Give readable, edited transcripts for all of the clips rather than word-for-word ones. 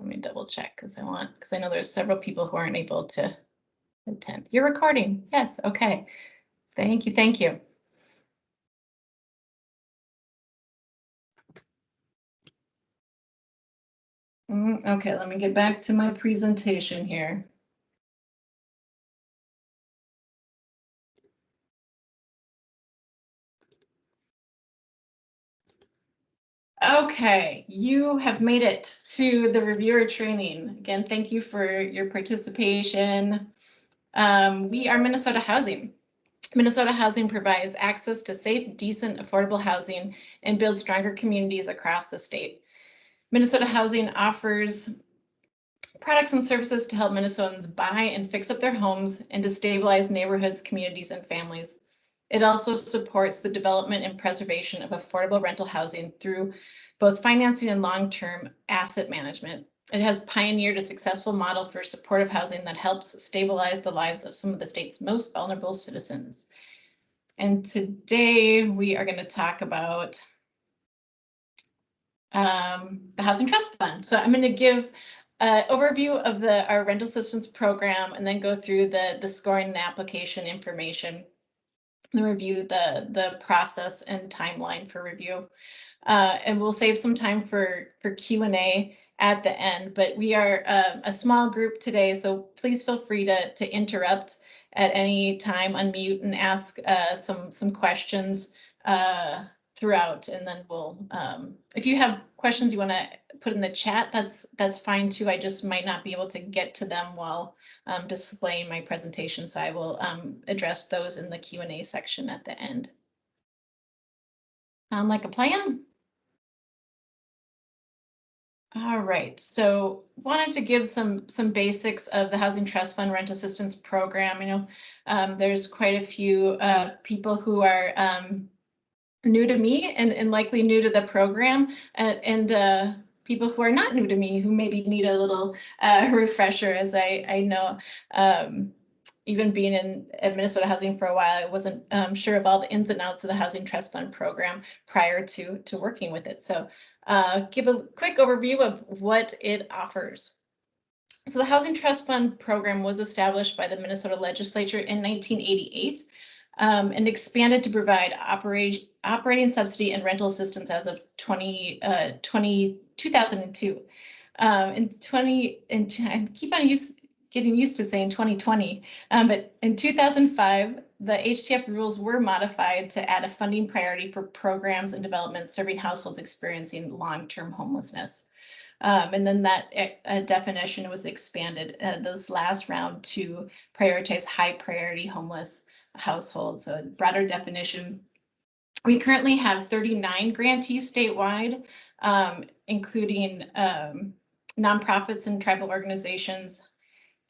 Let me double check because I know there's several people who aren't able to attend. You're recording. Yes. Okay. Thank you. Thank you. Okay, let me get back to my presentation here. Okay, you have made it to the reviewer training. Again, thank you for your participation. We are Minnesota Housing. Minnesota Housing provides access to safe, decent, affordable housing and builds stronger communities across the state. Minnesota Housing offers products and services to help Minnesotans buy and fix up their homes and to stabilize neighborhoods, communities, and families. It also supports the development and preservation of affordable rental housing through both financing and long-term asset management. It has pioneered a successful model for supportive housing that helps stabilize the lives of some of the state's most vulnerable citizens. And today we are going to talk about the Housing Trust Fund. So I'm going to give an overview of our rental assistance program and then go through the scoring and application information, and review the process and timeline for review. And we'll save some time for Q&A at the end, but we are a small group today, so please feel free to interrupt at any time, unmute and ask some questions throughout, and then we'll, if you have questions you want to put in the chat, that's fine too. I just might not be able to get to them while displaying my presentation, so I will address those in the Q&A section at the end. Sound like a plan? All right, so wanted to give some basics of the Housing Trust Fund Rent Assistance Program. You know, there's quite a few people who are new to me and likely new to the program, and people who are not new to me who maybe need a little refresher, as I know even being in Minnesota Housing for a while, I wasn't sure of all the ins and outs of the Housing Trust Fund program prior to working with it. So give a quick overview of what it offers. So the Housing Trust Fund program was established by the Minnesota legislature in 1988 and expanded to provide operating subsidy and rental assistance as of 2002. I keep on getting used to saying 2020, but in 2005, the HTF rules were modified to add a funding priority for programs and developments serving households experiencing long-term homelessness. And then that definition was expanded this last round to prioritize high priority homeless households. So a broader definition. We currently have 39 grantees statewide, including nonprofits and tribal organizations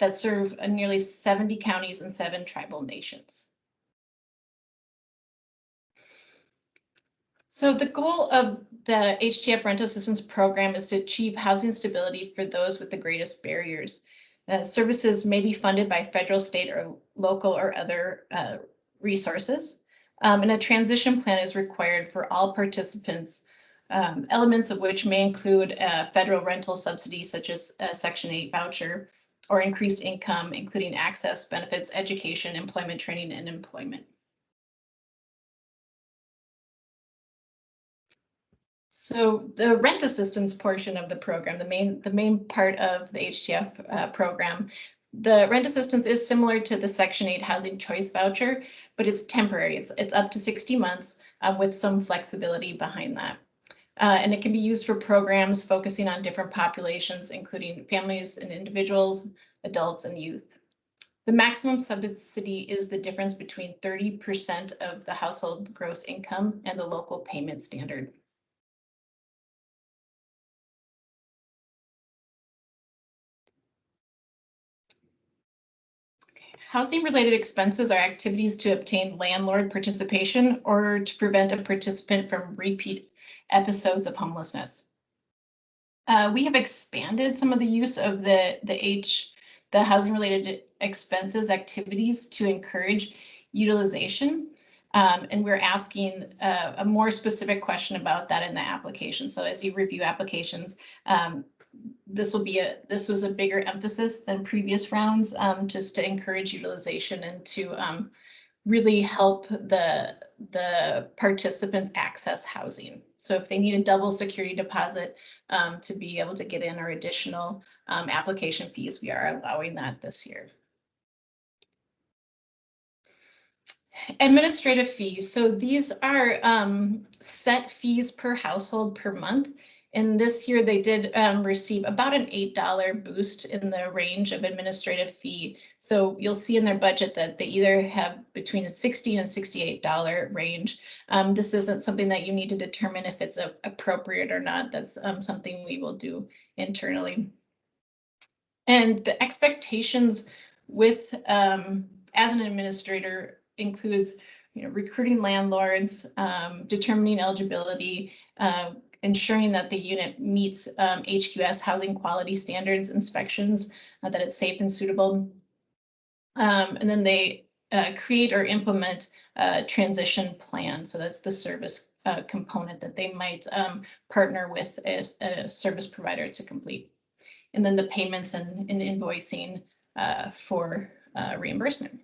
that serve nearly 70 counties and 7 tribal nations. So the goal of the HTF Rental Assistance Program is to achieve housing stability for those with the greatest barriers. Services may be funded by federal, state, or local or other resources. And a transition plan is required for all participants, elements of which may include federal rental subsidies such as a Section 8 voucher, or increased income, including access, benefits, education, employment training, and employment. So the rent assistance portion of the program, the main part of the HTF program, the rent assistance is similar to the Section 8 housing choice voucher, but it's temporary. It's up to 60 months with some flexibility behind that. And it can be used for programs focusing on different populations, including families and individuals, adults, and youth. The maximum subsidy is the difference between 30% of the household gross income and the local payment standard. Housing-related expenses are activities to obtain landlord participation or to prevent a participant from repeat episodes of homelessness. We have expanded some of the use of the housing-related expenses activities to encourage utilization, and we're asking a more specific question about that in the application. So as you review applications, this was a bigger emphasis than previous rounds, just to encourage utilization and to really help the participants access housing. So if they need a double security deposit to be able to get in, or additional application fees, we are allowing that this year. Administrative fees. So these are set fees per household per month. And this year they did receive about an $8 boost in the range of administrative fee. So you'll see in their budget that they either have between a $60 and $68 range. This isn't something that you need to determine if it's appropriate or not. That's something we will do internally. And the expectations with as an administrator includes, recruiting landlords, determining eligibility, ensuring that the unit meets HQS housing quality standards inspections, that it's safe and suitable. And then they create or implement a transition plan. So that's the service component that they might partner with a service provider to complete. And then the payments and invoicing for reimbursement.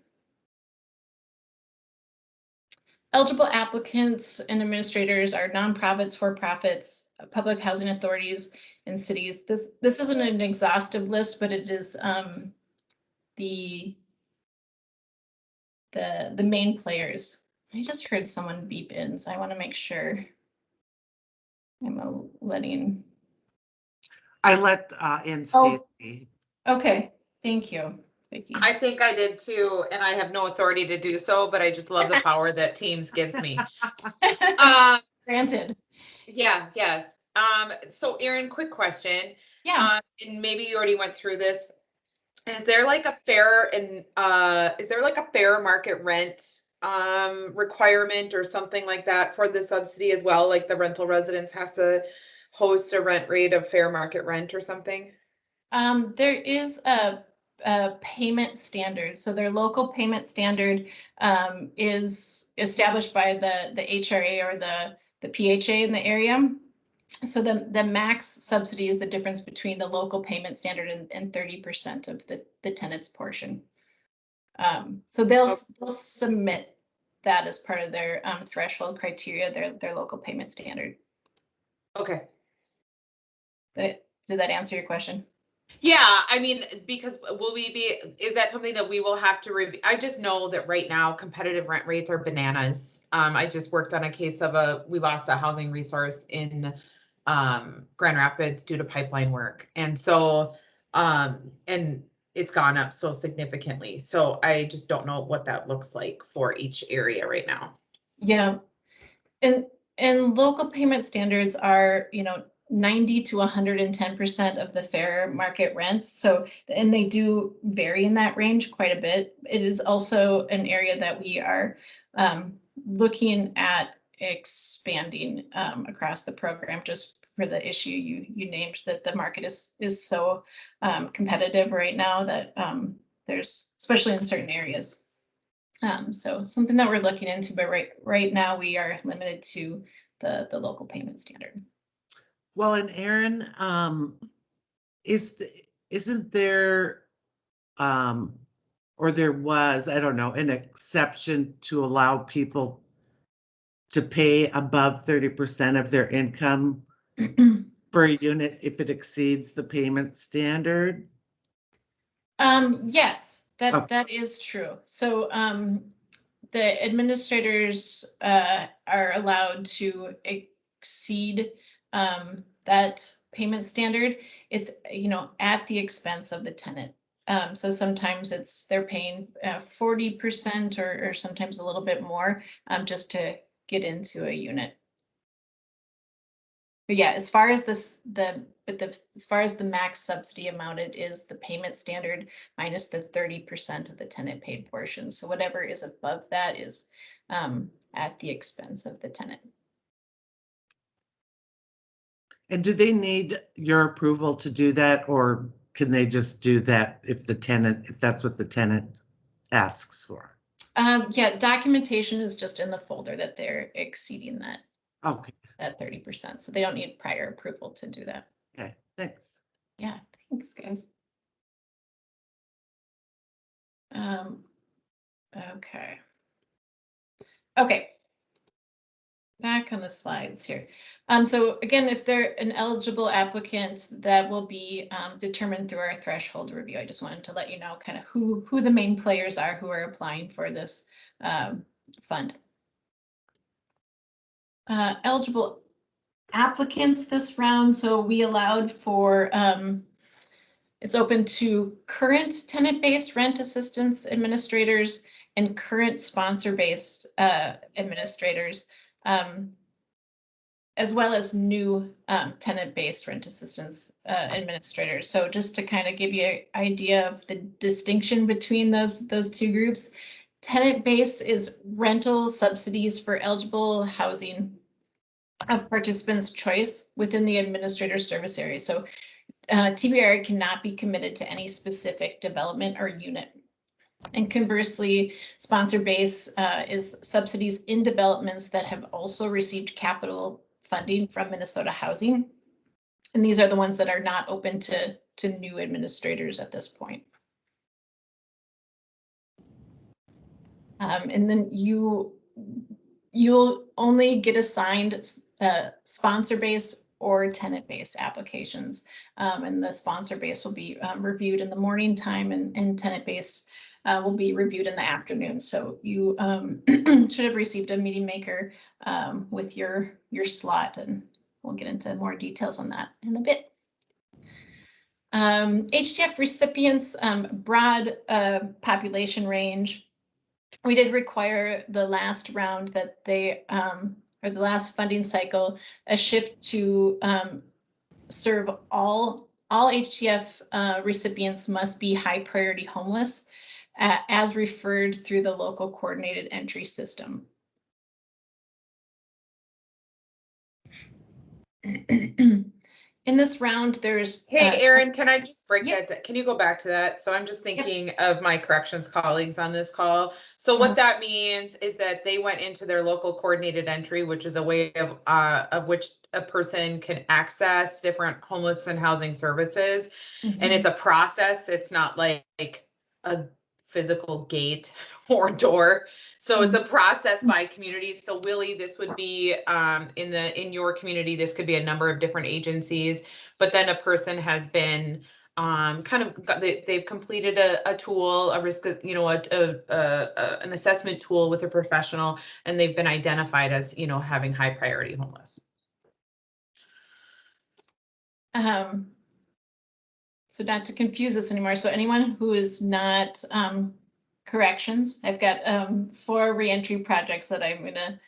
Eligible applicants and administrators are nonprofits, for-profits, public housing authorities, and cities. This isn't an exhaustive list, but it is the main players. I just heard someone beep in, so I want to make sure I'm letting. I let in Stacy. Oh, okay, thank you, Vicki. I think I did too, and I have no authority to do so, but I just love the power that Teams gives me. Granted. Yeah, yes. So Erin, quick question. Yeah. And maybe you already went through this. Is there like a fair market rent requirement or something like that for the subsidy as well? Like the rental residence has to host a rent rate of fair market rent or something? There is a payment standard. So their local payment standard is established by the HRA or the PHA in the area. So the max subsidy is the difference between the local payment standard and 30% of the tenant's portion. So they'll submit that as part of their threshold criteria, their local payment standard. Okay. Did that answer your question? Yeah, I mean, because is that something that we will have to review? I just know that right now competitive rent rates are bananas. I just worked on a case of we lost a housing resource in Grand Rapids due to pipeline work. And so, and it's gone up so significantly. So I just don't know what that looks like for each area right now. Yeah. And local payment standards are, 90 to 110% of the fair market rents. So, and they do vary in that range quite a bit. It is also an area that we are looking at expanding across the program, just for the issue you named, that the market is so competitive right now that there's, especially in certain areas. So something that we're looking into, but right now we are limited to the local payment standard. Well, and Erin, isn't there, or there was, I don't know, an exception to allow people to pay above 30% of their income for a unit if it exceeds the payment standard? Yes, that is true. So the administrators are allowed to exceed that payment standard. It's, at the expense of the tenant. So sometimes they're paying 40% or sometimes a little bit more just to get into a unit. But yeah, as far as as far as the max subsidy amount, it is the payment standard minus the 30% of the tenant paid portion. So whatever is above that is at the expense of the tenant. And do they need your approval to do that, or can they just do that if that's what the tenant asks for? Yeah, documentation is just in the folder that they're exceeding that. Okay. That 30%. So they don't need prior approval to do that. Okay, thanks. Yeah, thanks, guys. Okay. Okay. Back on the slides here. So again, if they're an eligible applicant, that will be determined through our threshold review. I just wanted to let you know kind of who the main players are who are applying for this fund. Eligible applicants this round. So we allowed for, it's open to current tenant-based rent assistance administrators and current sponsor-based administrators, as well as new tenant-based rent assistance administrators. So just to kind of give you an idea of the distinction between those two groups, tenant-based is rental subsidies for eligible housing of participants' choice within the administrator service area. So TBR cannot be committed to any specific development or unit. And conversely, sponsor base is subsidies in developments that have also received capital funding from Minnesota Housing. And these are the ones that are not open to new administrators at this point. And then you'll only get assigned sponsor-based or tenant-based applications. And the sponsor-based will be reviewed in the morning time, and tenant-based will be reviewed in the afternoon. So you should have received a meeting maker with your slot, and we'll get into more details on that in a bit. HTF recipients, broad population range. We did require the last round that they, or the last funding cycle, a shift to serve all HTF recipients must be high priority homeless as referred through the local coordinated entry system. In this round, there's. Hey, Erin, can I just break yeah. that? Can you go back to that? So I'm just thinking of my corrections colleagues on this call. So what that means is that they went into their local coordinated entry, which is a way of which a person can access different homeless and housing services. Mm-hmm. And it's a process. It's not like a physical gate or door. So it's a process by communities. So Willie, this would be in your community, this could be a number of different agencies, but then a person has been they've completed a tool, a risk, an assessment tool with a professional, and they've been identified as, having high priority homeless. So not to confuse us anymore. So anyone who is not corrections, I've got 4 reentry projects that I'm going to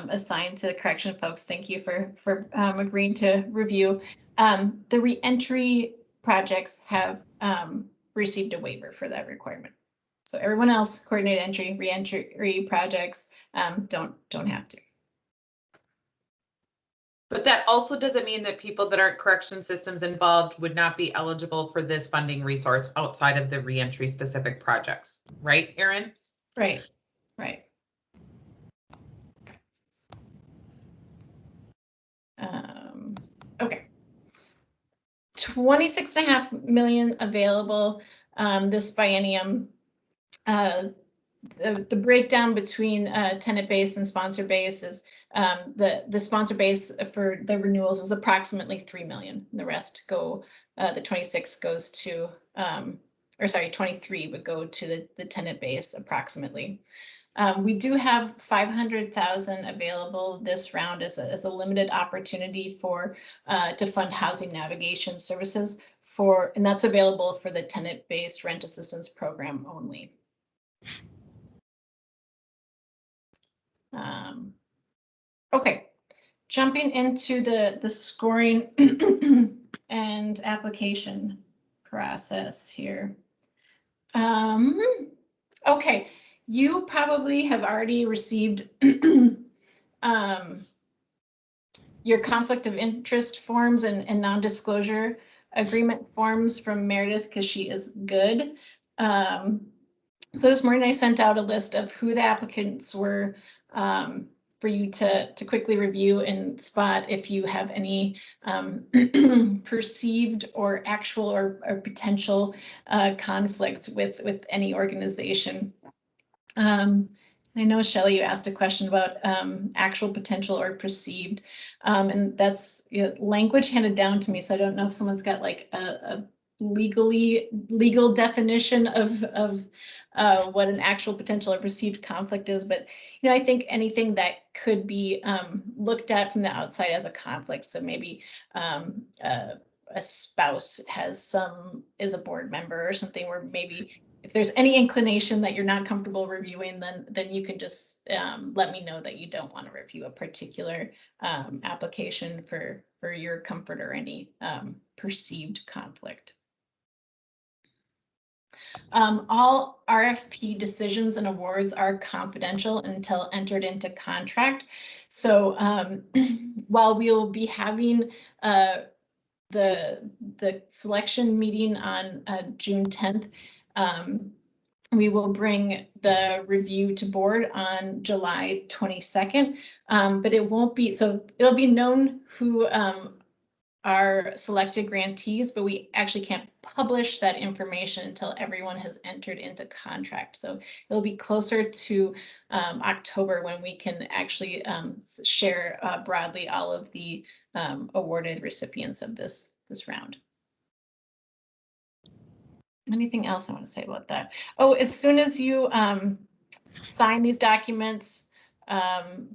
assign to the correction folks. Thank you for agreeing to review. The reentry projects have received a waiver for that requirement. So everyone else, coordinated entry, reentry projects, don't have to. But that also doesn't mean that people that aren't correction systems involved would not be eligible for this funding resource outside of the reentry specific projects, right, Erin? Right. Okay. 26.5 million available this biennium. The breakdown between tenant base and sponsor base is the sponsor base for the renewals is approximately 3 million. The rest go, the 26 goes to, 23 would go to the tenant base approximately. We do have 500,000 available this round as a limited opportunity for to fund housing navigation services and that's available for the tenant-based rent assistance program only. Okay, jumping into the scoring and application process here. Okay, you probably have already received your conflict of interest forms and non-disclosure agreement forms from Meredith because she is good. So this morning I sent out a list of who the applicants were for you to quickly review and spot if you have any perceived or actual or potential conflicts with any organization. I know, Shelley, you asked a question about actual potential or perceived, and that's language handed down to me. So I don't know if someone's got like a legal definition of what an actual potential or perceived conflict is. But I think anything that could be looked at from the outside as a conflict. So maybe a spouse is a board member or something, where maybe if there's any inclination that you're not comfortable reviewing, then you can just let me know that you don't want to review a particular application for your comfort or any perceived conflict. All RFP decisions and awards are confidential until entered into contract. So while we'll be having the selection meeting on June 10th, we will bring the review to board on July 22nd, but it won't be, so it'll be known who are selected grantees, but we actually can't publish that information until everyone has entered into contract. So it'll be closer to October when we can actually share broadly all of the awarded recipients of this round. Anything else I want to say about that? Oh, as soon as you sign these documents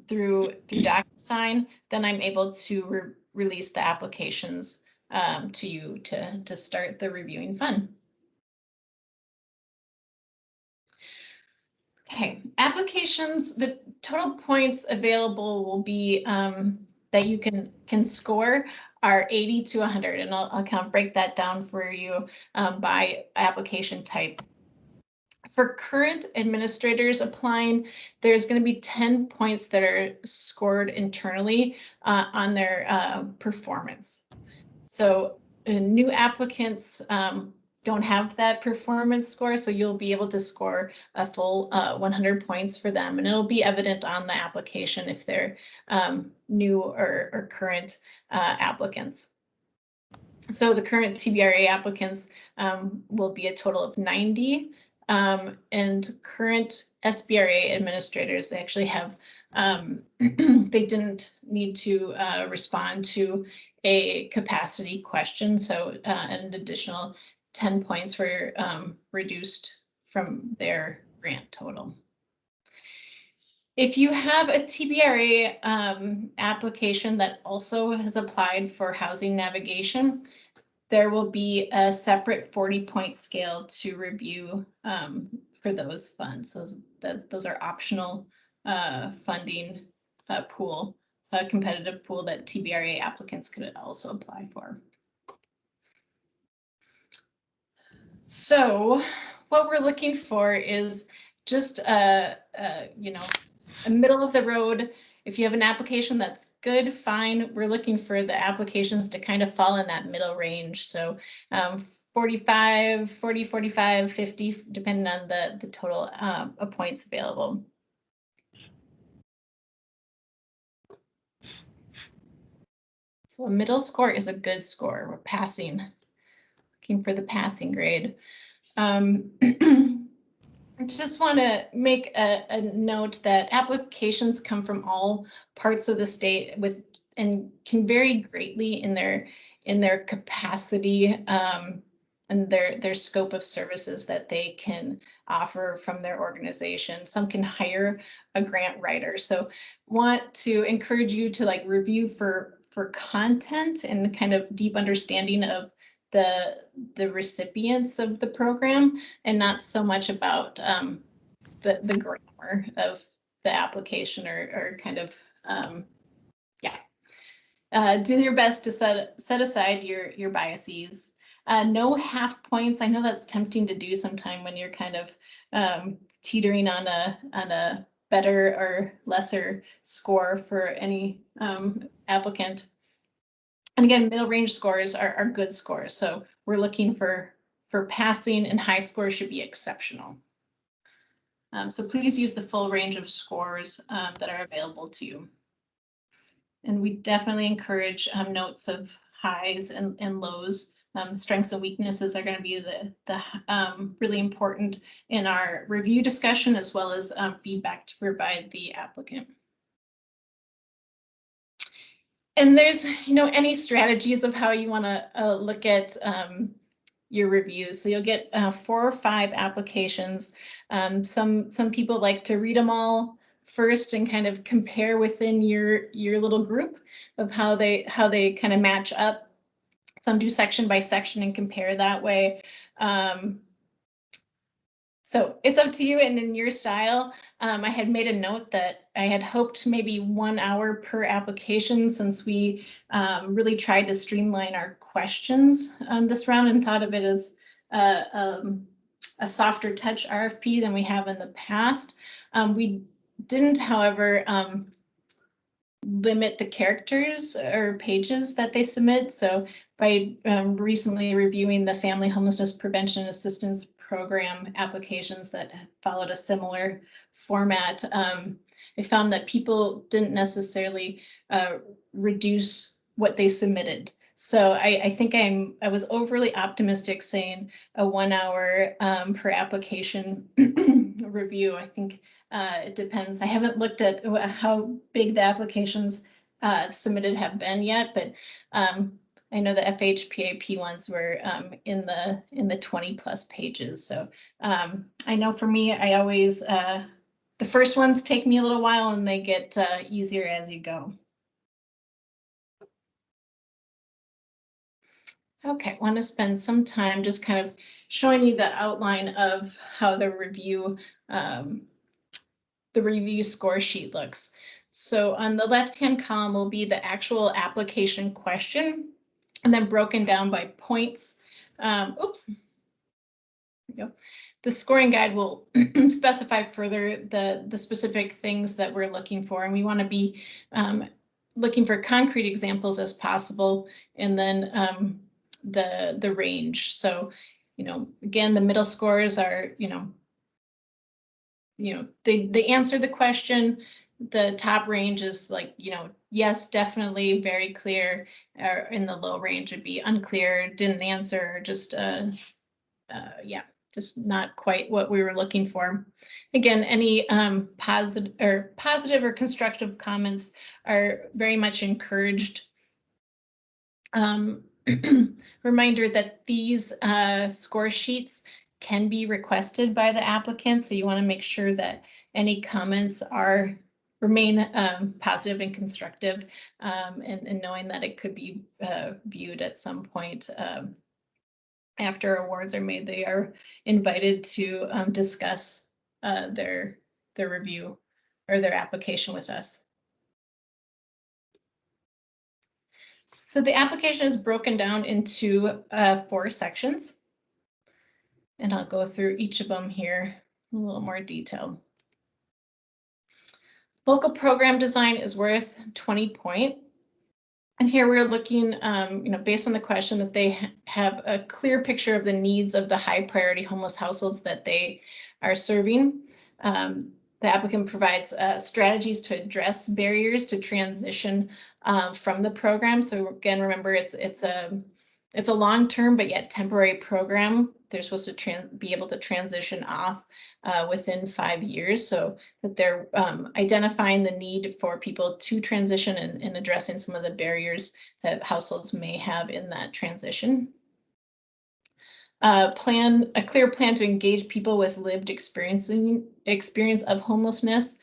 through DocuSign, then I'm able to release the applications to you to start the reviewing fund. Okay, applications, the total points available will be that you can score are 80 to 100, and I'll kind of break that down for you by application type. For current administrators applying, there's going to be 10 points that are scored internally on their performance. So new applicants don't have that performance score, so you'll be able to score a full 100 points for them, and it'll be evident on the application if they're new or current applicants. So the current TBRA applicants will be a total of 90, and current SBRA administrators, they actually have, they didn't need to respond to a capacity question, so an additional 10 points were reduced from their grant total. If you have a TBRA application that also has applied for housing navigation, there will be a separate 40-point scale to review for those funds. Those are optional funding pool, a competitive pool that TBRA applicants could also apply for. So what we're looking for is just a middle of the road. If you have an application that's good, fine. We're looking for the applications to kind of fall in that middle range. So 45, 40, 45, 50, depending on the total points available. So a middle score is a good score. We're passing, looking for the passing grade. I just want to make a note that applications come from all parts of the state and can vary greatly in their capacity and their scope of services that they can offer from their organization. Some can hire a grant writer. So want to encourage you to review for content and kind of deep understanding of the recipients of the program, and not so much about the grammar of the application or kind of do your best to set aside your biases. No half points. I know that's tempting to do sometime when you're kind of teetering on a better or lesser score for any applicant. And again, middle range scores are good scores. So we're looking for passing, and high scores should be exceptional. So please use the full range of scores that are available to you. And we definitely encourage notes of highs and lows. Strengths and weaknesses are going to be the really important in our review discussion, as well as feedback to provide the applicant. And there's, any strategies of how you want to look at your reviews. So you'll get 4 or 5 applications. Some people like to read them all first and kind of compare within your little group of how they kind of match up. Some do section by section and compare that way. So it's up to you and in your style. I had made a note that I had hoped maybe 1 hour per application, since we really tried to streamline our questions this round and thought of it as a softer touch RFP than we have in the past. We didn't, however, limit the characters or pages that they submit. So by recently reviewing the Family Homelessness Prevention Assistance Program applications that followed a similar format, I found that people didn't necessarily reduce what they submitted. So I think I was overly optimistic saying a 1 hour per application review. I think it depends. I haven't looked at how big the applications submitted have been yet, but I know the FHPAP ones were in the 20+ pages. So I know for me, I always the first ones take me a little while and they get easier as you go. Okay, I want to spend some time just kind of showing you the outline of how the review score sheet looks. So on the left-hand column will be the actual application question, and then broken down by points. Oops. There we go. The scoring guide will specify further the specific things that we're looking for, and we want to be looking for concrete examples as possible, and then the range. So, again, the middle scores are, they answer the question. The top range is like, yes, definitely, very clear. Or in the low range would be unclear, didn't answer, just yeah, just not quite what we were looking for. Again, any positive or constructive comments are very much encouraged. Reminder that these score sheets can be requested by the applicant, so you want to make sure that any comments remain positive and constructive, and knowing that it could be viewed at some point after awards are made. They are invited to discuss their review or their application with us. So the application is broken down into 4 sections, and I'll go through each of them here in a little more detail. Local program design is worth 20 points. And here we're looking, based on the question, that they have a clear picture of the needs of the high priority homeless households that they are serving. The applicant provides strategies to address barriers to transition from the program. So again, remember, it's a long-term but yet temporary program. They're supposed to be able to transition off within 5 years, so that they're identifying the need for people to transition and addressing some of the barriers that households may have in that transition. A clear plan to engage people with lived experience of homelessness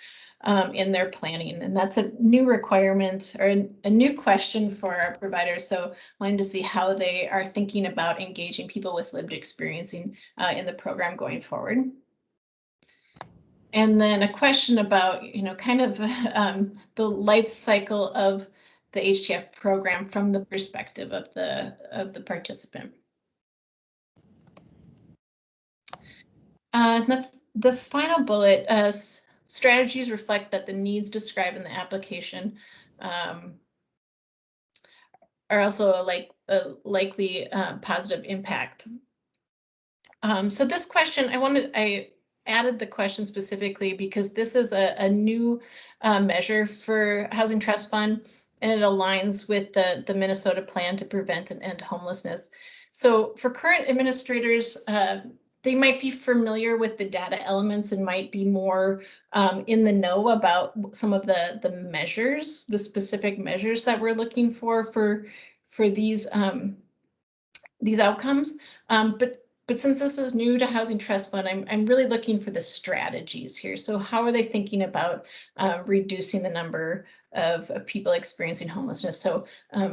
in their planning. And that's a new requirement or a new question for our providers. So wanting to see how they are thinking about engaging people with lived experiencing in the program going forward. And then a question about, kind of the life cycle of the HTF program from the perspective of the participant. The final bullet, strategies reflect that the needs described in the application are also a likely positive impact. So this question, I added the question specifically because this is a new measure for Housing Trust Fund, and it aligns with the Minnesota plan to prevent and end homelessness. So for current administrators, they might be familiar with the data elements and might be more in the know about some of the measures, the specific measures that we're looking for these outcomes. But since this is new to Housing Trust Fund, I'm really looking for the strategies here. So how are they thinking about reducing the number of people experiencing homelessness? So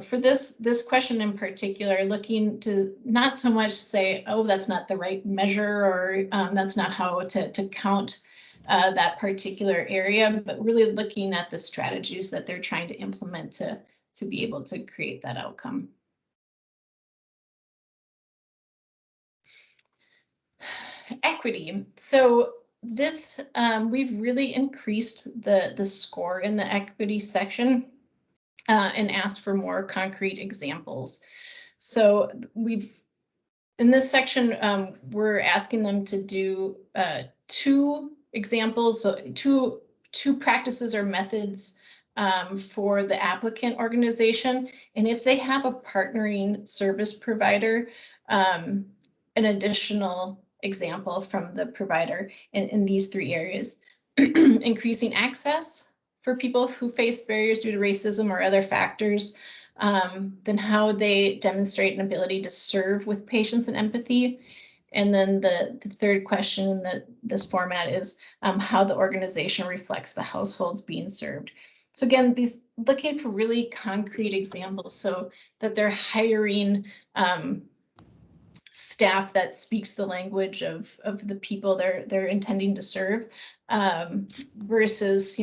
for this question in particular, looking to not so much say, oh, that's not the right measure, or that's not how to count that particular area, but really looking at the strategies that they're trying to implement to be able to create that outcome. Equity. So this, we've really increased the score in the equity section and asked for more concrete examples. So in this section, we're asking them to do 2 examples, so two practices or methods for the applicant organization. And if they have a partnering service provider, an additional example from the provider in these 3 areas. Increasing access for people who face barriers due to racism or other factors, then how they demonstrate an ability to serve with patience and empathy. And then the 3rd question in this format is how the organization reflects the households being served. So again, these looking for really concrete examples so that they're hiring staff that speaks the language of the people they're intending to serve, versus,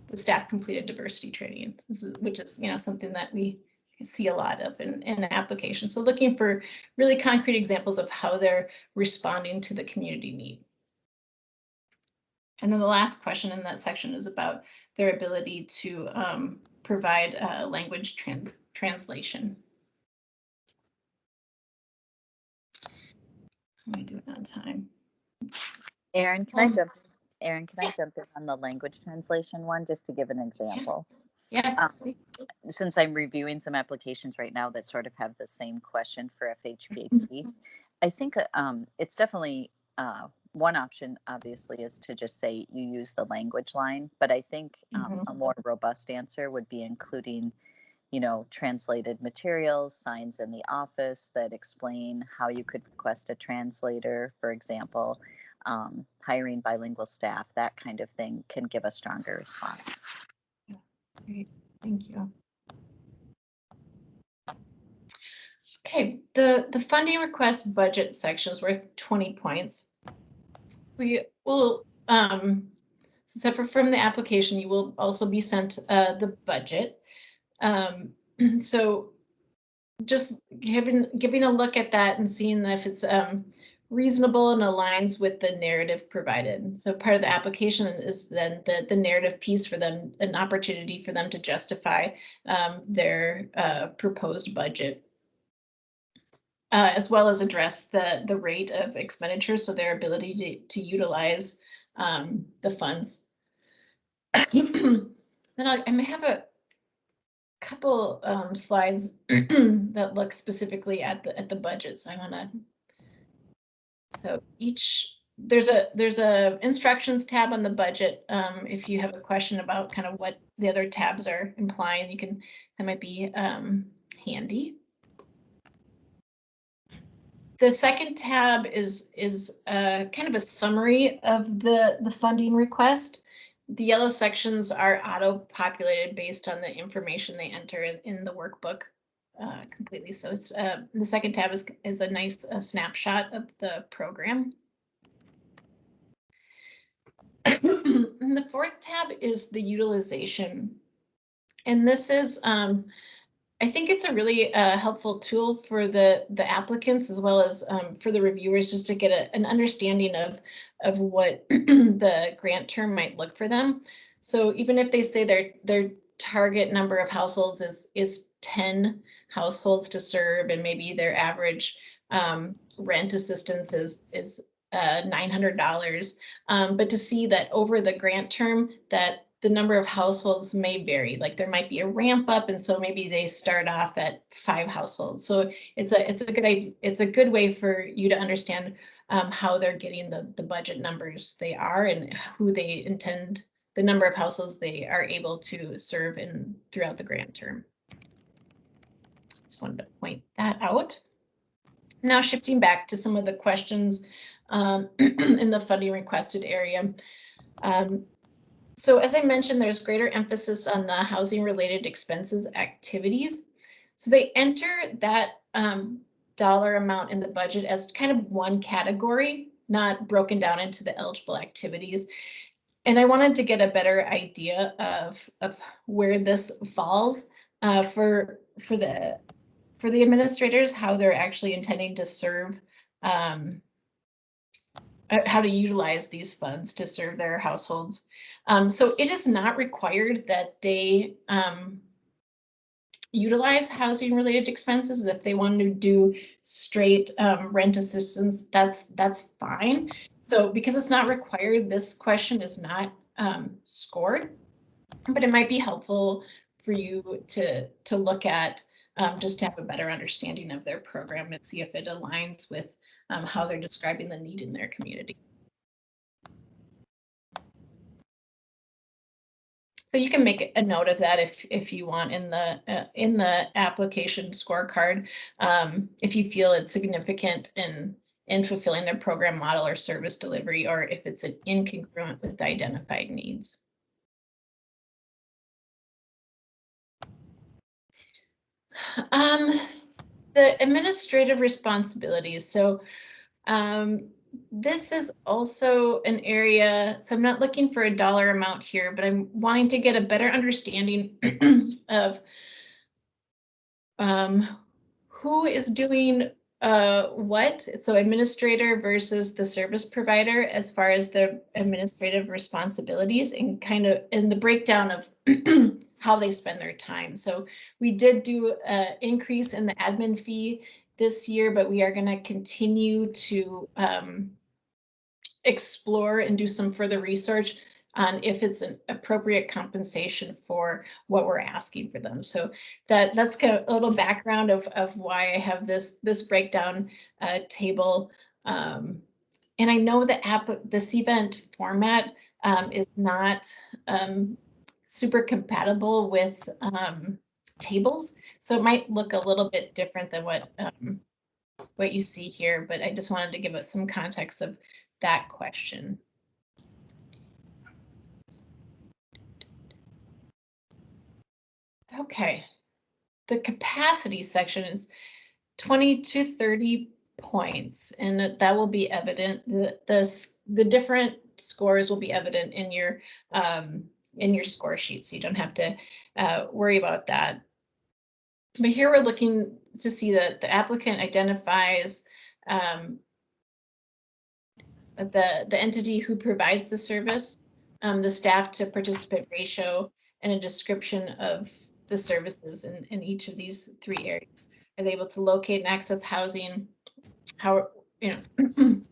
the staff completed diversity training, which is, something that we see a lot of in applications. So looking for really concrete examples of how they're responding to the community need. And then the last question in that section is about their ability to provide language translation. How am I doing on time? Erin, can I jump in on the language translation one just to give an example? Yes. Since I'm reviewing some applications right now that sort of have the same question for FHBAP, I think it's definitely one option, obviously, is to just say you use the language line. But I think a more robust answer would be including, translated materials, signs in the office that explain how you could request a translator, for example. Hiring bilingual staff, that kind of thing can give a stronger response. Great, thank you. Okay, the funding request budget section is worth 20 points. We will, separate from the application, you will also be sent the budget. So just giving a look at that and seeing if it's reasonable and aligns with the narrative provided. So part of the application is then the narrative piece for them, an opportunity for them to justify their proposed budget, as well as address the rate of expenditure, so their ability to utilize the funds. Then I may have a couple slides that look specifically at the budget, so I want to. So there's a instructions tab on the budget. If you have a question about kind of what the other tabs are implying, that might be handy. The second tab is kind of a summary of the funding request. The yellow sections are auto-populated based on the information they enter in the workbook completely. So it's the second tab is a nice snapshot of the program. And the 4th tab is the utilization. And this is, I think it's a really helpful tool for the applicants as well as for the reviewers, just to get an understanding of what the grant term might look for them. So even if they say their target number of households is 10 households to serve, and maybe their average rent assistance is $900, but to see that over the grant term that the number of households may vary. Like there might be a ramp up, and so maybe they start off at 5 households. So it's a good idea. It's a good way for you to understand how they're getting the budget numbers they are and who they intend, the number of households they are able to serve in throughout the grant term. Just wanted to point that out. Now shifting back to some of the questions in the funding requested area. So as I mentioned, there's greater emphasis on the housing related expenses activities. So they enter that dollar amount in the budget as kind of one category, not broken down into the eligible activities. And I wanted to get a better idea of where this falls for the administrators, how they're actually intending to serve, how to utilize these funds to serve their households. So it is not required that they utilize housing related expenses. If they want to do straight rent assistance, that's fine. So because it's not required, this question is not scored, but it might be helpful for you to look at just to have a better understanding of their program and see if it aligns with how they're describing the need in their community. So you can make a note of that if you want in the application scorecard, if you feel it's significant in fulfilling their program model or service delivery, or if it's incongruent with the identified needs. The administrative responsibilities. So this is also an area, so I'm not looking for a dollar amount here, but I'm wanting to get a better understanding of who is doing what. So administrator versus the service provider as far as the administrative responsibilities, and kind of in the breakdown of how they spend their time. So we did do an increase in the admin fee this year, but we are going to continue to explore and do some further research on if it's an appropriate compensation for what we're asking for them. So that's kind of a little background of why I have this breakdown table. And I know this event format is not super compatible with tables, so it might look a little bit different than what you see here, but I just wanted to give us some context of that question. Okay, the capacity section is 20 to 30 points, and that will be evident. The different scores will be evident in your score sheet, so you don't have to worry about that. But here we're looking to see that the applicant identifies the entity who provides the service, the staff to participant ratio, and a description of the services in each of these 3 areas. Are they able to locate and access housing? How,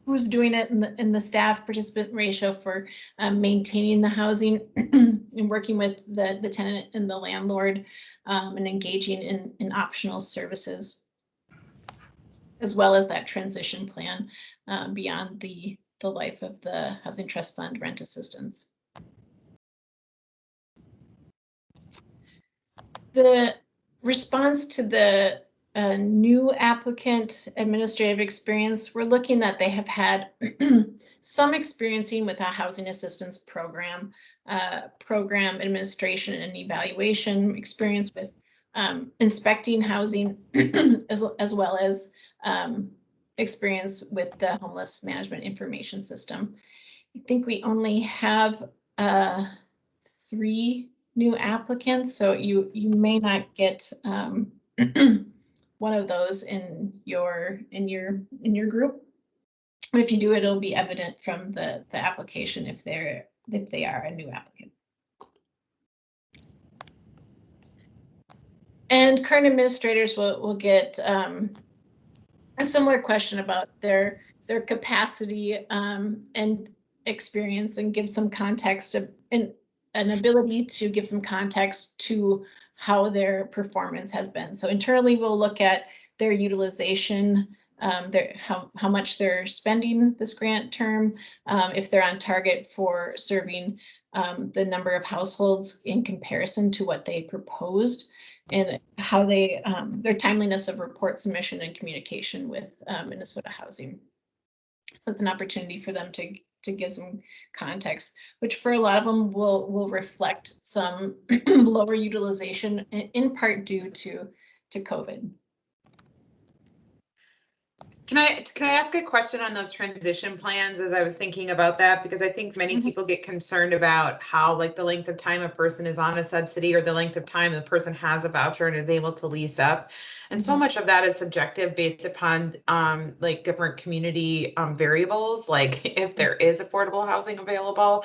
who's doing it in the staff participant ratio for maintaining the housing and working with the tenant and the landlord, and engaging in optional services, as well as that transition plan beyond the life of the Housing Trust Fund rent assistance. The response to the new applicant administrative experience, we're looking that they have had some experiencing with a housing assistance program, program administration and evaluation, experience with inspecting housing, as well as experience with the homeless management information system. I think we only have 3 new applicants, so you may not get one of those in your group. But if you do, it'll be evident from the application if they are a new applicant. And current administrators will get a similar question about their their capacity and experience, and give some context and an ability to give some context to how their performance has been. So internally, we'll look at their utilization, how much they're spending this grant term, if they're on target for serving the number of households in comparison to what they proposed, and how they their timeliness of report submission and communication with Minnesota Housing. So it's an opportunity for them to give some context, which for a lot of them will reflect some lower utilization, in part due to COVID. Can I ask a question on those transition plans as I was thinking about that? Because I think many people get concerned about how, like, the length of time a person is on a subsidy, or the length of time the person has a voucher and is able to lease up. And so much of that is subjective based upon like different community variables, like if there is affordable housing available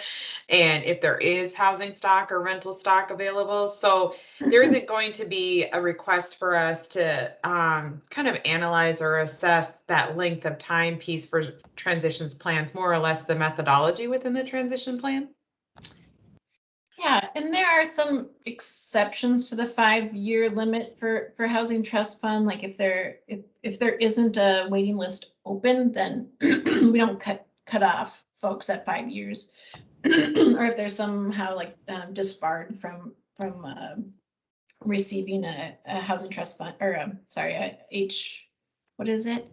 and if there is housing stock or rental stock available. So there isn't going to be a request for us to kind of analyze or assess that length of time piece for transitions plans, more or less the methodology within the transition plan. Yeah, and there are some exceptions to the 5-year limit for housing trust fund. Like if there isn't a waiting list open, then we don't cut off folks at 5 years, or if there's somehow like disbarred from receiving a housing trust fund, or what is it?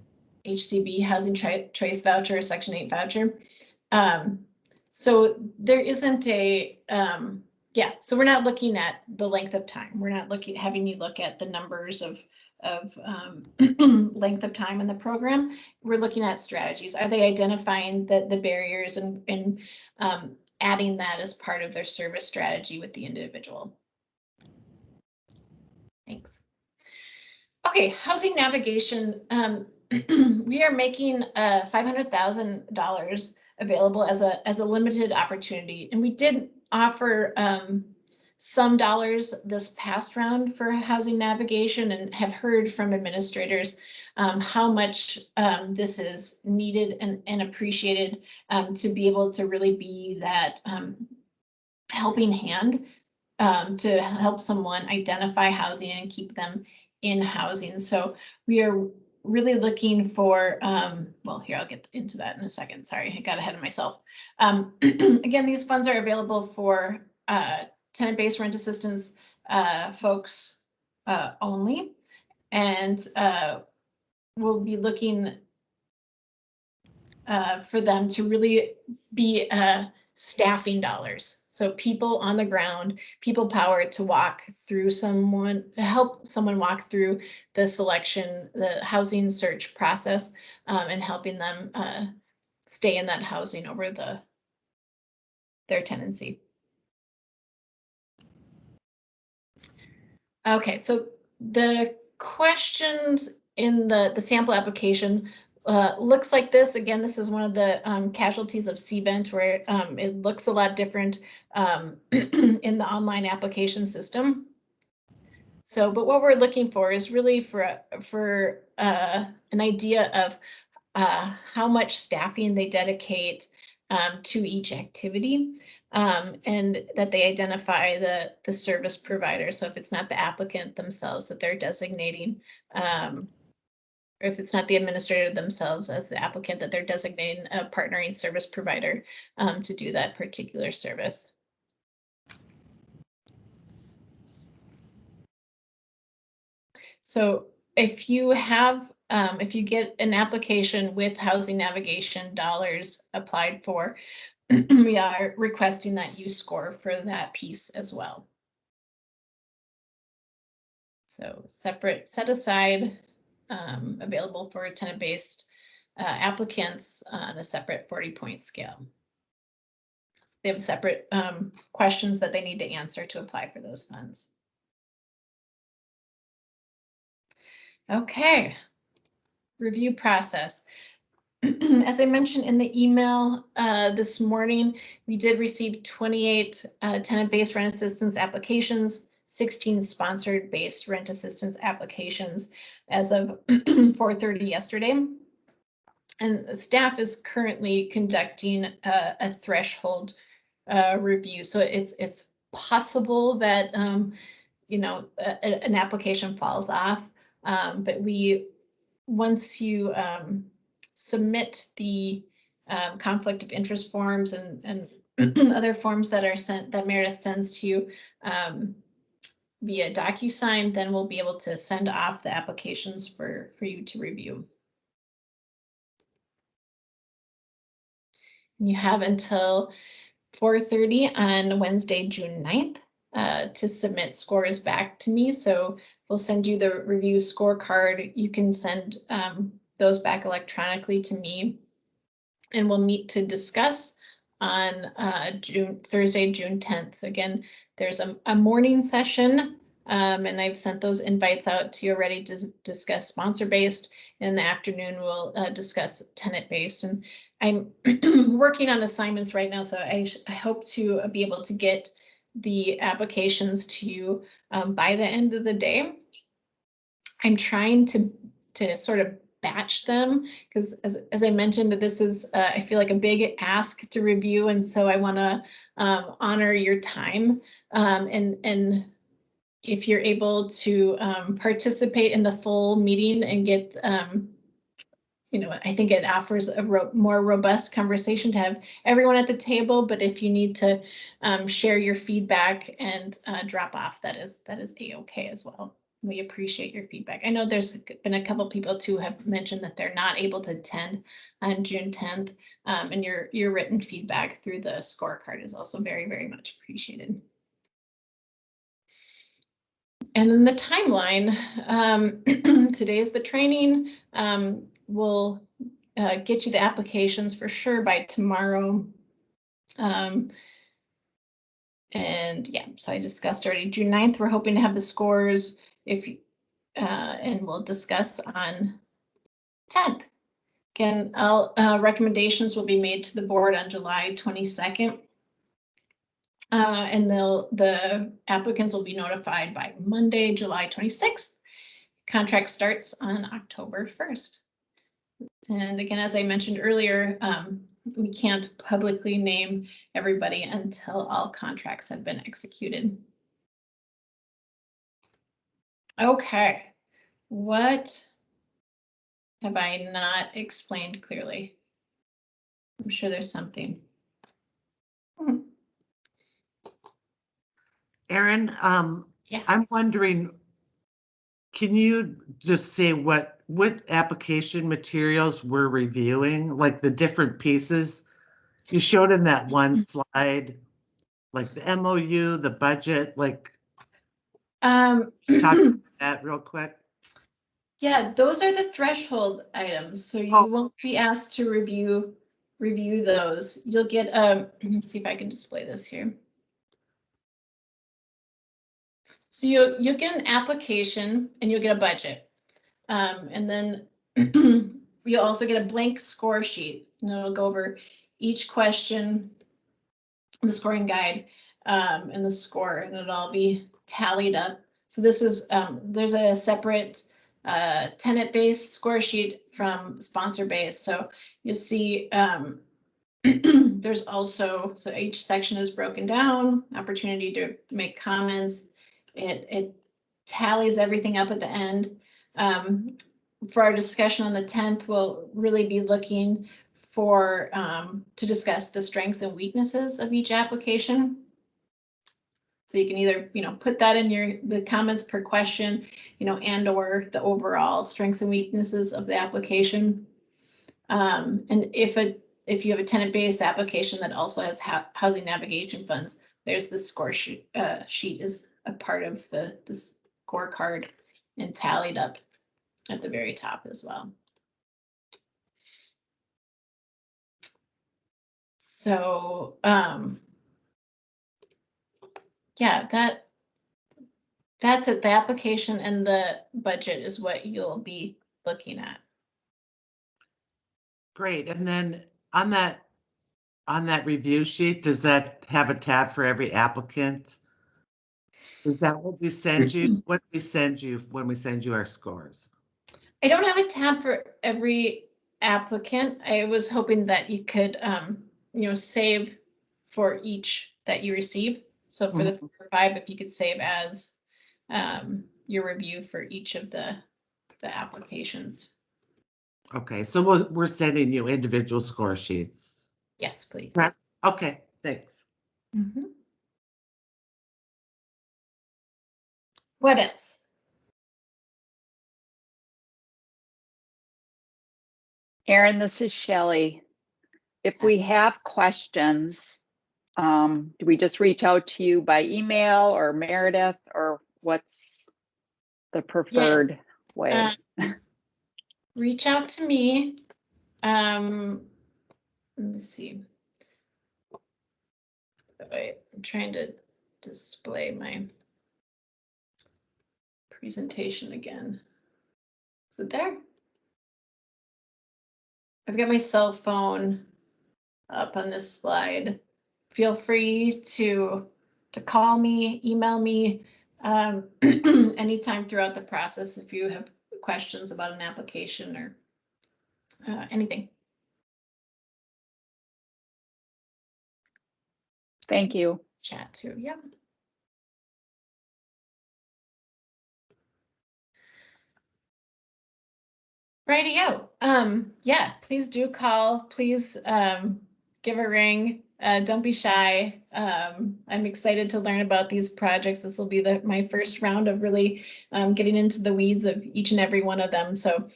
HCB, housing choice voucher, Section 8 voucher. So there isn't a, so we're not looking at the length of time. We're not having you look at the numbers of length of time in the program. We're looking at strategies. Are they identifying the barriers and adding that as part of their service strategy with the individual? Thanks. Okay, housing navigation. We are making $500,000 available as a limited opportunity, and we did offer some dollars this past round for housing navigation, and have heard from administrators how much this is needed and appreciated to be able to really be that helping hand to help someone identify housing and keep them in housing. So we are really looking for, well, here, I'll get into that in a second. Sorry, I got ahead of myself. Again, these funds are available for tenant-based rent assistance folks only. And we'll be looking for them to really be staffing dollars. So people on the ground, people power to walk through help someone walk through the selection, the housing search process, and helping them stay in that housing over their tenancy. Okay, so the questions in the sample application looks like this. Again, this is one of the casualties of CBENT, where it looks a lot different in the online application system. So, but what we're looking for is really for an idea of how much staffing they dedicate to each activity, and that they identify the service provider. So if it's not the applicant themselves that they're designating, or if it's not the administrator themselves as the applicant, that they're designating a partnering service provider to do that particular service. So if you get an application with housing navigation dollars applied for, we are requesting that you score for that piece as well. So separate set aside available for tenant-based applicants on a separate 40-point scale. They have separate questions that they need to answer to apply for those funds. Okay, review process. As I mentioned in the email this morning, we did receive 28 tenant-based rent assistance applications, 16 sponsored based rent assistance applications as of 4:30 yesterday. And staff is currently conducting a threshold review. So it's possible that, you know, an application falls off. But once you submit the conflict of interest forms and other forms that are sent, that Meredith sends to you via DocuSign, then we'll be able to send off the applications for you to review. You have until 4:30 on Wednesday, June 9th to submit scores back to me. So we'll send you the review scorecard. You can send those back electronically to me, and we'll meet to discuss on Thursday, June 10th. So again, there's a morning session, and I've sent those invites out to you already to discuss sponsor-based. In the afternoon, we'll discuss tenant-based. And I'm working on assignments right now, so I hope to be able to get the applications to you by the end of the day. I'm trying to sort of batch them because, as I mentioned, this is I feel like a big ask to review, and so I want to honor your time, and if you're able to participate in the full meeting and get you know, I think it offers a more robust conversation to have everyone at the table. But if you need to share your feedback and drop off, that is a-okay as well. We appreciate your feedback. I know there's been a couple people too have mentioned that they're not able to attend on June 10th, and your written feedback through the scorecard is also very, very much appreciated. And then the timeline, today is the training. We'll get you the applications for sure by tomorrow. And yeah, so I discussed already June 9th, we're hoping to have the scores and we'll discuss on 10th. Again, recommendations will be made to the board on July 22nd. And the applicants will be notified by Monday, July 26th. Contract starts on October 1st. And again, as I mentioned earlier, we can't publicly name everybody until all contracts have been executed. Okay, what have I not explained clearly? I'm sure there's something. Erin, Yeah. I'm wondering, can you just say what application materials we're reviewing, like the different pieces? You showed in that one slide, like the MOU, the budget, like just talk about that real quick. Yeah, those are the threshold items. So you won't be asked to review those. You'll get let me see if I can display this here. So you'll get an application and you'll get a budget. And then you'll also get a blank score sheet, and it'll go over each question, the scoring guide, and the score, and it'll all be tallied up. So this is there's a separate tenant-based score sheet from sponsor-based. So you'll see there's also, so each section is broken down, opportunity to make comments. It tallies everything up at the end. For our discussion on the 10th, we'll really be looking for to discuss the strengths and weaknesses of each application. So you can either, you know, put that in the comments per question, you know, and or the overall strengths and weaknesses of the application. And if you have a tenant-based application that also has housing navigation funds, there's the score sheet is a part of the scorecard and tallied up at the very top as well. So yeah, that's it. The application and the budget is what you'll be looking at. Great. And then on that review sheet, does that have a tab for every applicant? Is that what we send you? What do we send you when we send you our scores? I don't have a tab for every applicant, I was hoping that you could, save for each that you receive. So for the 4 or 5, if you could save as your review for each of the applications. Okay, so we're sending you individual score sheets. Yes, please. Right. Okay, thanks. Mhm. What else? Erin, this is Shelley. If we have questions, do we just reach out to you by email or Meredith, or what's the preferred way? Reach out to me. Let me see. Wait, I'm trying to display my presentation again. Is it there? I've got my cell phone up on this slide. Feel free to call me, email me anytime throughout the process if you have questions about an application or anything. Thank you. Chat too, yep. Rightio. Yeah, please do call. Please give a ring. Don't be shy. I'm excited to learn about these projects. This will be my first round of really getting into the weeds of each and every one of them. So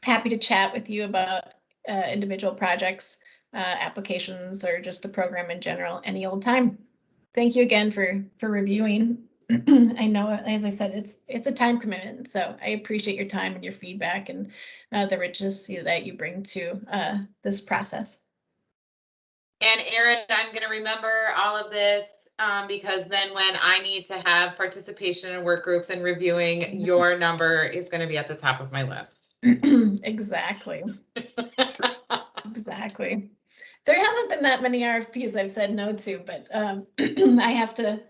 happy to chat with you about individual projects, applications, or just the program in general any old time. Thank you again for reviewing. I know, as I said, it's a time commitment, so I appreciate your time and your feedback and the richness that you bring to this process. And Erin, I'm going to remember all of this because then when I need to have participation in work groups and reviewing, your number is going to be at the top of my list. Exactly. Exactly. There hasn't been that many RFPs I've said no to, but I have to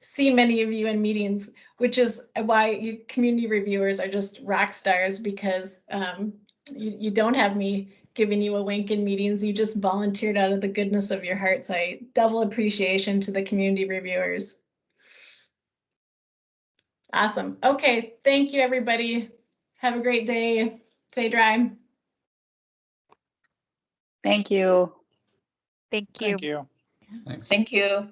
see many of you in meetings, which is why you community reviewers are just rock stars, because you don't have me giving you a wink in meetings. You just volunteered out of the goodness of your heart. So I double appreciation to the community reviewers. Awesome. Okay. Thank you, everybody. Have a great day. Stay dry. Thank you. Thank you. Thank you. Thanks. Thank you.